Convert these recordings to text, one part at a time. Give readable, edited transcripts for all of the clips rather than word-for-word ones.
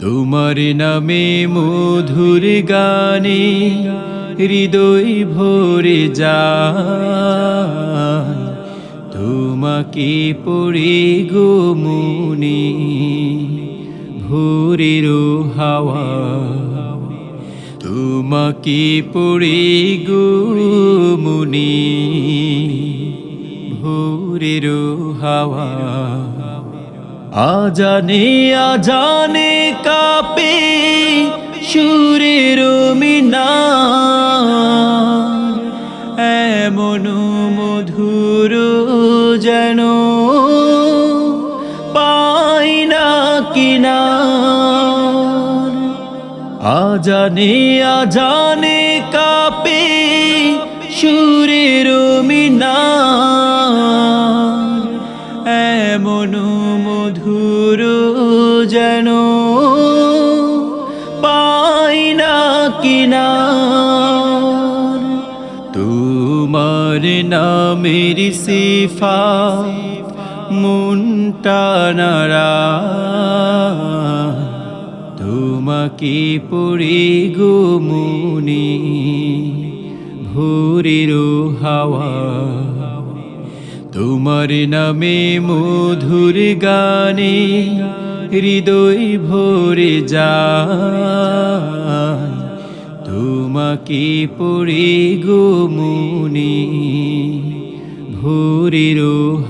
তোমার নামে মধুর গানে হৃদয় ভরে যায়, তোমাকে পড়ে গো মনে ভোরের হাওয়া। তোমাকে পড়ে গো মনে ভোরের হাওয়া। আজানে আজানে কাঁপে সুরের মিনার, এমন মধুর যেন পাই না কিনার। আজানে আজানে কাঁপে সুরের মিনার, এমন মধুর যেন পাই না কিনার। তোমার নামের সিফাত মনটা নাড়ায়, তোমাকে পড়ে গো মনে ভোরের হাওয়া। তোমার নামে মধুর গানে হৃদয় ভরে যায়, তোমাকে পড়ে গো মনে ভোরের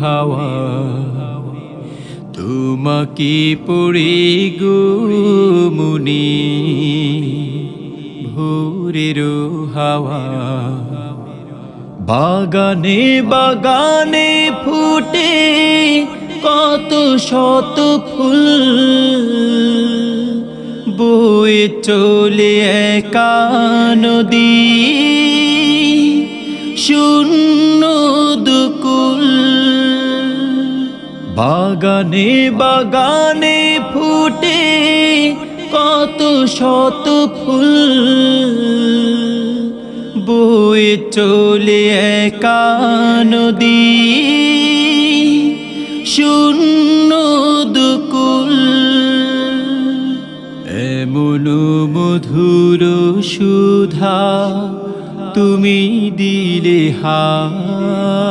হাওয়া। তোমাকে পড়ে গো মনে ভোরের হাওয়া। বাগানে বাগানে ফুটে কত শত ফুল, বয়ে চলে একা নদী শূন্য দুকুল। বাগানে বাগানে ফুটে কত শত ফুল, বয়ে চলে একা নদী শূন্য দুকুল। এমন মধুর সুধা তুমি দিলে হায়,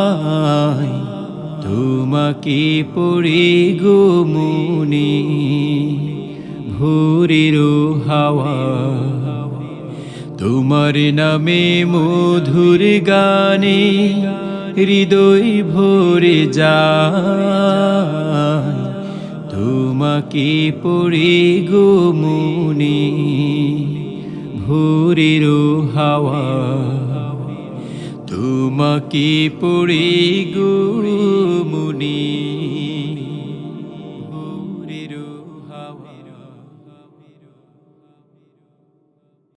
তোমাকে পড়ে গো মনে ভোরের হাওয়া। তোমার নামে মধুর গানে হৃদয় ভরে যায়, তোমাকে পড়ে গো মনে ভোরের হাওয়া। তোমাকে পড়ে গো মনে ভোরের হাওয়া।